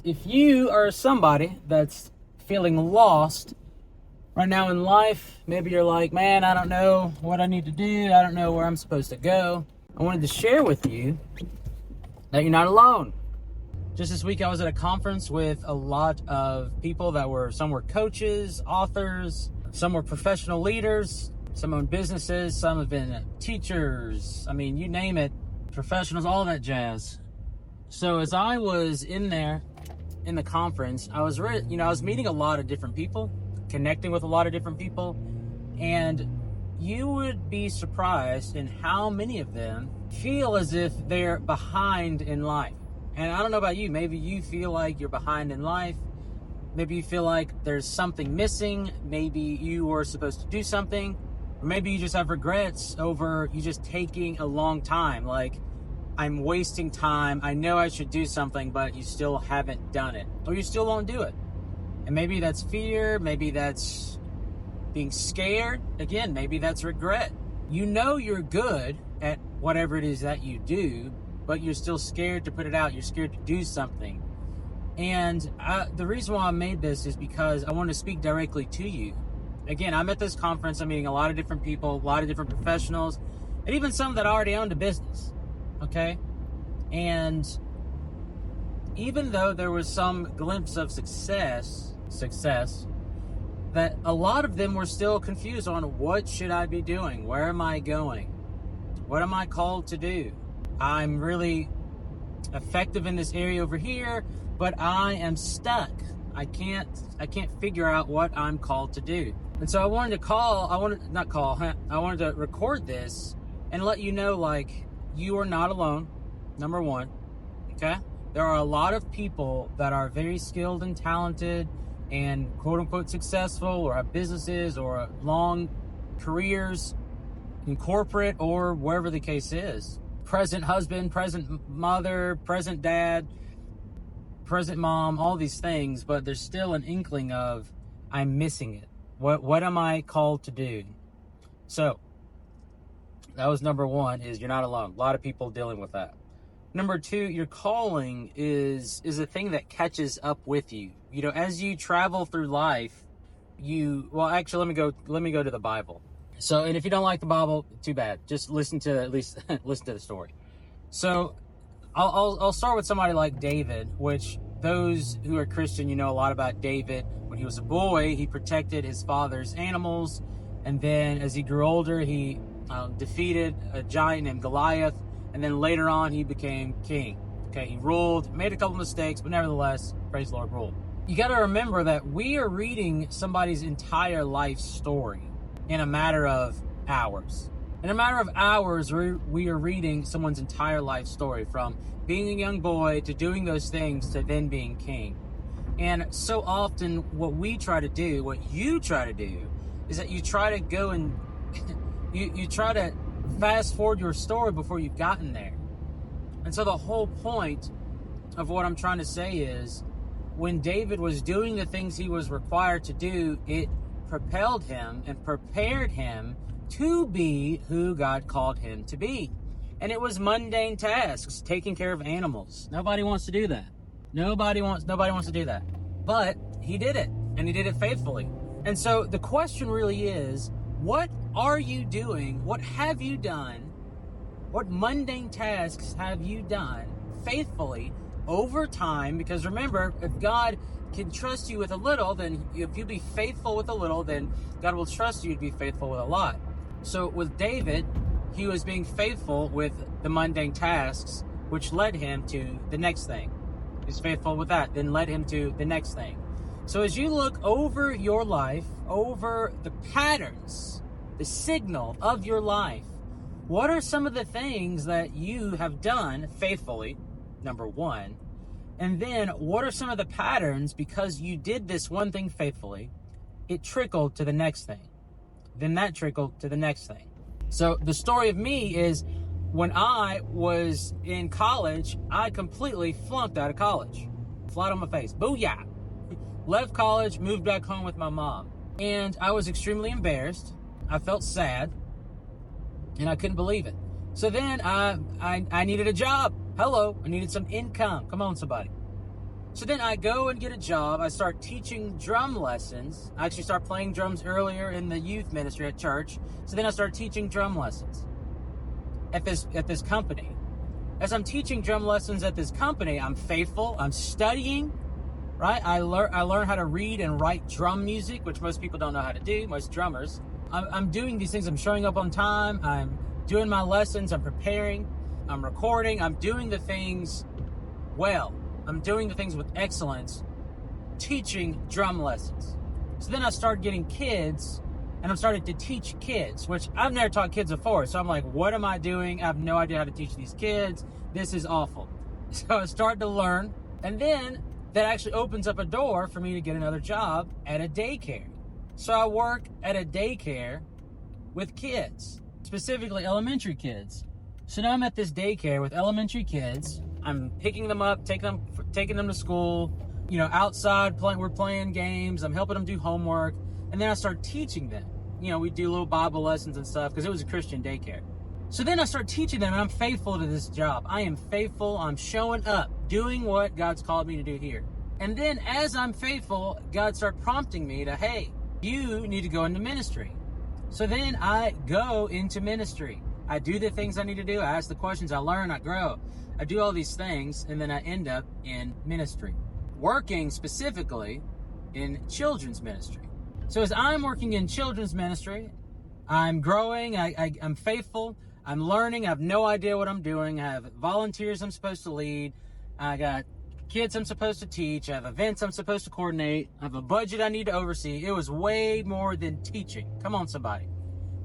if you are somebody that's feeling lost right now in life, maybe you're like, man, I don't know what I need to do. I don't know where I'm supposed to go. I wanted to share with you that you're not alone. Just this week, I was at a conference with a lot of people some were coaches, authors, some were professional leaders, some own businesses, some have been teachers. I mean, you name it, professionals, all that jazz. So as I was in there in the conference, I was meeting a lot of different people, connecting with a lot of different people, and you would be surprised in how many of them feel as if they're behind in life. And I don't know about you, maybe you feel like you're behind in life. Maybe you feel like there's something missing. Maybe you were supposed to do something. Or maybe you just have regrets over you just taking a long time. Like, I'm wasting time. I know I should do something, but you still haven't done it. Or you still won't do it. And maybe that's fear. Maybe that's being scared. Again, maybe that's regret. You know you're good at whatever it is that you do, but you're still scared to put it out. You're scared to do something. And the reason why I made this is because I want to speak directly to you. Again, I'm at this conference. I'm meeting a lot of different people, a lot of different professionals, and even some that already owned a business. Okay? And even though there was some glimpse of success, that a lot of them were still confused on what should I be doing? Where am I going? What am I called to do? I'm really effective in this area over here, but I am stuck. I can't figure out what I'm called to do. And so I wanted to record this and let you know, like, you are not alone, number one, okay? There are a lot of people that are very skilled and talented and quote-unquote successful or have businesses or long careers in corporate or wherever the case is. Present husband, present mother, present dad, present mom, all these things, but there's still an inkling of, I'm missing it. What am I called to do? So, that was number one, is you're not alone. A lot of people dealing with that. Number two, your calling is a thing that catches up with you. You know, as you travel through life, let me go to the Bible. So, and if you don't like the Bible, too bad. Just listen to the story. So, I'll start with somebody like David, which those who are Christian, you know a lot about David. When he was a boy, he protected his father's animals, and then as he grew older, he defeated a giant named Goliath, and then later on, he became king. Okay, he ruled, made a couple mistakes, but nevertheless, praise the Lord, ruled. You got to remember that we are reading somebody's entire life story in a matter of hours. In a matter of hours, we are reading someone's entire life story, from being a young boy to doing those things to then being king. And so often what you try to do is that you try to go and you try to fast forward your story before you've gotten there. And so the whole point of what I'm trying to say is, when David was doing the things he was required to do, it propelled him and prepared him to be who God called him to be. And it was mundane tasks, taking care of animals. Nobody wants to do that. Nobody wants to do that. But he did it, and he did it faithfully. And so the question really is, what are you doing? What have you done? What mundane tasks have you done faithfully over time? Because remember, if God can trust you with a little, then if you be faithful with a little, then God will trust you to be faithful with a lot. So with David, he was being faithful with the mundane tasks, which led him to the next thing. He's faithful with that, then led him to the next thing. So as you look over your life, over the patterns, the signal of your life, what are some of the things that you have done faithfully, number one? And then what are some of the patterns, because you did this one thing faithfully, it trickled to the next thing. Then that trickled to the next thing. So the story of me is, when I was in college, I completely flunked out of college. Flat on my face. Booyah! Left college, moved back home with my mom. And I was extremely embarrassed. I felt sad. And I couldn't believe it. So then I needed a job. Hello, I needed some income. Come on, somebody. So then I go and get a job. I start teaching drum lessons. I actually start playing drums earlier in the youth ministry at church. So then I start teaching drum lessons at this company. As I'm teaching drum lessons at this company, I'm faithful. I'm studying, right? I learn how to read and write drum music, which most people don't know how to do, most drummers. I'm doing these things. I'm showing up on time. I'm doing my lessons. I'm preparing. I'm recording. I'm doing the things well. I'm doing the things with excellence, teaching drum lessons. So then I started getting kids, and I'm starting to teach kids, which I've never taught kids before. So I'm like, what am I doing? I have no idea how to teach these kids. This is awful. So I started to learn, and then that actually opens up a door for me to get another job at a daycare. So I work at a daycare with kids, specifically elementary kids. So now I'm at this daycare with elementary kids. I'm picking them up, taking them to school, outside we're playing games. I'm helping them do homework. And then I start teaching them. We do little Bible lessons and stuff because it was a Christian daycare. So then I start teaching them, and I'm faithful to this job. I am faithful. I'm showing up, doing what God's called me to do here. And then as I'm faithful, God started prompting me to, hey, you need to go into ministry. So then I go into ministry. I do the things I need to do. I ask the questions. I learn. I grow. I do all these things, and then I end up in ministry, working specifically in children's ministry. So as I'm working in children's ministry, I'm growing. I'm faithful. I'm learning. I have no idea what I'm doing. I have volunteers I'm supposed to lead. I got kids I'm supposed to teach. I have events I'm supposed to coordinate. I have a budget I need to oversee. It was way more than teaching. Come on, somebody.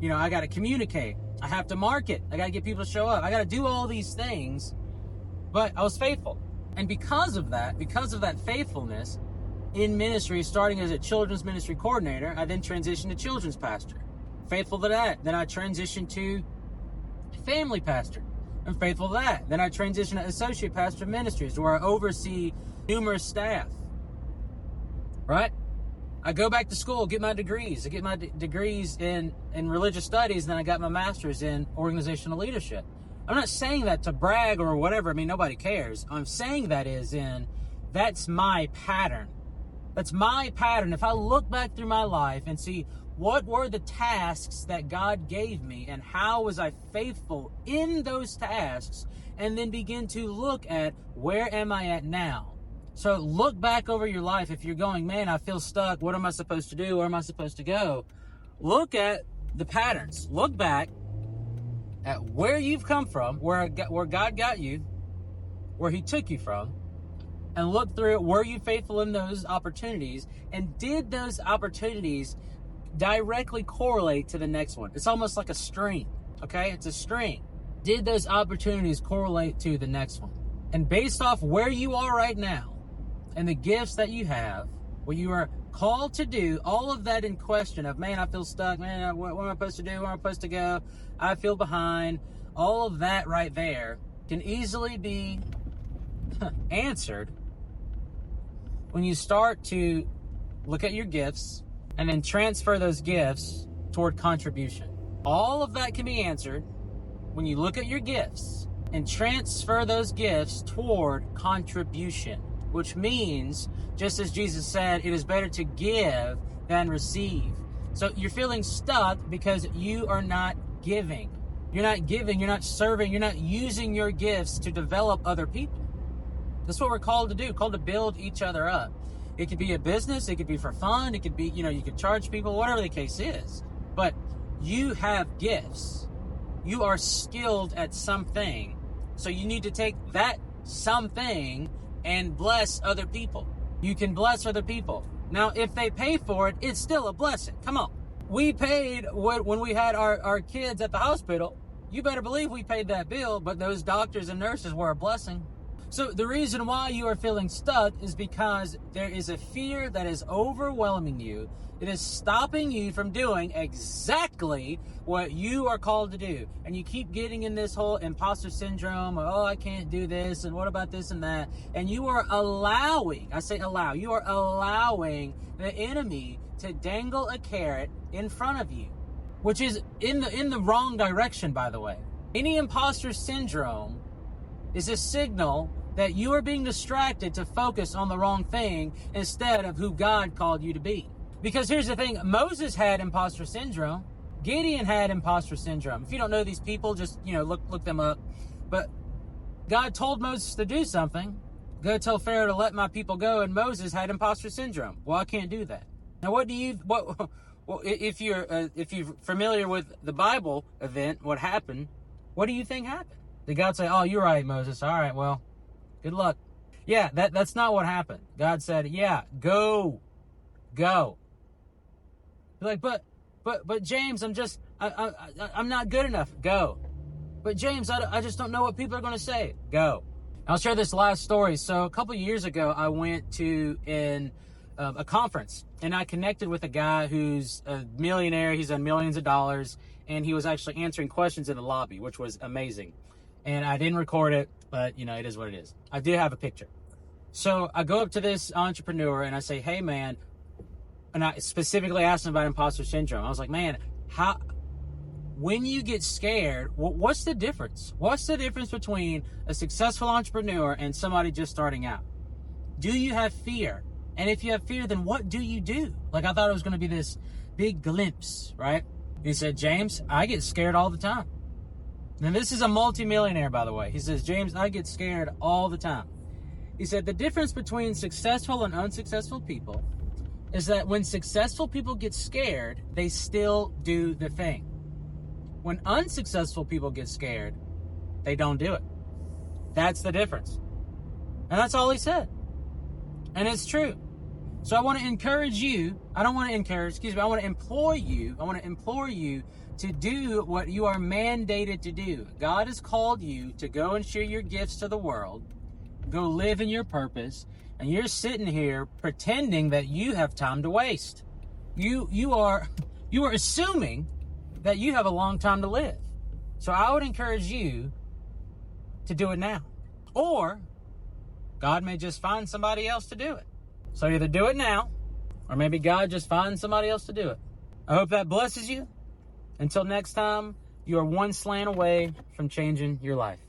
I got to communicate. I have to market. I got to get people to show up. I got to do all these things. But I was faithful. And because of that faithfulness in ministry, starting as a children's ministry coordinator, I then transitioned to children's pastor. Faithful to that. Then I transitioned to family pastor. I'm faithful to that. Then I transitioned to associate pastor of ministries, where I oversee numerous staff. Right? I go back to school, get my degrees. I get my degrees in religious studies, and then I got my master's in organizational leadership. I'm not saying that to brag or whatever. I mean, nobody cares. I'm saying that's my pattern. That's my pattern. If I look back through my life and see what were the tasks that God gave me and how was I faithful in those tasks, and then begin to look at where am I at now. So look back over your life. If you're going, man, I feel stuck. What am I supposed to do? Where am I supposed to go? Look at the patterns. Look back at where you've come from, where God got you, where he took you from, and look through it. Were you faithful in those opportunities? And did those opportunities directly correlate to the next one? It's almost like a string, okay? It's a string. Did those opportunities correlate to the next one? And based off where you are right now and the gifts that you have, what you are called to do, all of that in question of, man, I feel stuck, man, what am I supposed to do, where am I supposed to go, I feel behind, all of that right there can easily be answered when you start to look at your gifts and then transfer those gifts toward contribution. All of that can be answered when you look at your gifts and transfer those gifts toward contribution, which means, just as Jesus said, it is better to give than receive. So you're feeling stuck because you are not giving. You're not giving, you're not serving, you're not using your gifts to develop other people. That's what we're called to do, called to build each other up. It could be a business, it could be for fun, it could be, you could charge people, whatever the case is. But you have gifts. You are skilled at something. So you need to take that something and bless other people. You can bless other people. Now, if they pay for it, it's still a blessing. Come on. We paid when we had our kids at the hospital. You better believe we paid that bill, but those doctors and nurses were a blessing. So the reason why you are feeling stuck is because there is a fear that is overwhelming you. It is stopping you from doing exactly what you are called to do. And you keep getting in this whole imposter syndrome of, oh, I can't do this, and what about this and that? And you are allowing, I say allow, you are allowing the enemy to dangle a carrot in front of you, which is in the wrong direction, by the way. Any imposter syndrome is a signal that you are being distracted to focus on the wrong thing instead of who God called you to be. Because here's the thing, Moses had imposter syndrome. Gideon had imposter syndrome. If you don't know these people, just, look them up. But God told Moses to do something. Go tell Pharaoh to let my people go, and Moses had imposter syndrome. Well, I can't do that. Now, if you're familiar with the Bible event, what happened, what do you think happened? Did God say, oh, you're right, Moses. All right, well, good luck. Yeah, that's not what happened. God said, yeah, go. You're like, but James, I'm not good enough. Go. But James, I just don't know what people are going to say. Go. I'll share this last story. So a couple years ago, I went to a conference, and I connected with a guy who's a millionaire. He's done millions of dollars, and he was actually answering questions in the lobby, which was amazing. And I didn't record it, but it is what it is. I do have a picture. So I go up to this entrepreneur and I say, hey man, and I specifically asked him about imposter syndrome. I was like, man, when you get scared, what's the difference? What's the difference between a successful entrepreneur and somebody just starting out? Do you have fear? And if you have fear, then what do you do? Like, I thought it was going to be this big glimpse, right? He said, James, I get scared all the time. And this is a multimillionaire, by the way. He says, James, I get scared all the time. He said, the difference between successful and unsuccessful people is that when successful people get scared, they still do the thing. When unsuccessful people get scared, they don't do it. That's the difference. And that's all he said. And it's true. So I want to encourage you. I want to implore you to do what you are mandated to do. God has called you to go and share your gifts to the world. Go live in your purpose. And you're sitting here pretending that you have time to waste. You are assuming that you have a long time to live. So I would encourage you to do it now. Or God may just find somebody else to do it. So either do it now, or maybe God just finds somebody else to do it. I hope that blesses you. Until next time, you are one slant away from changing your life.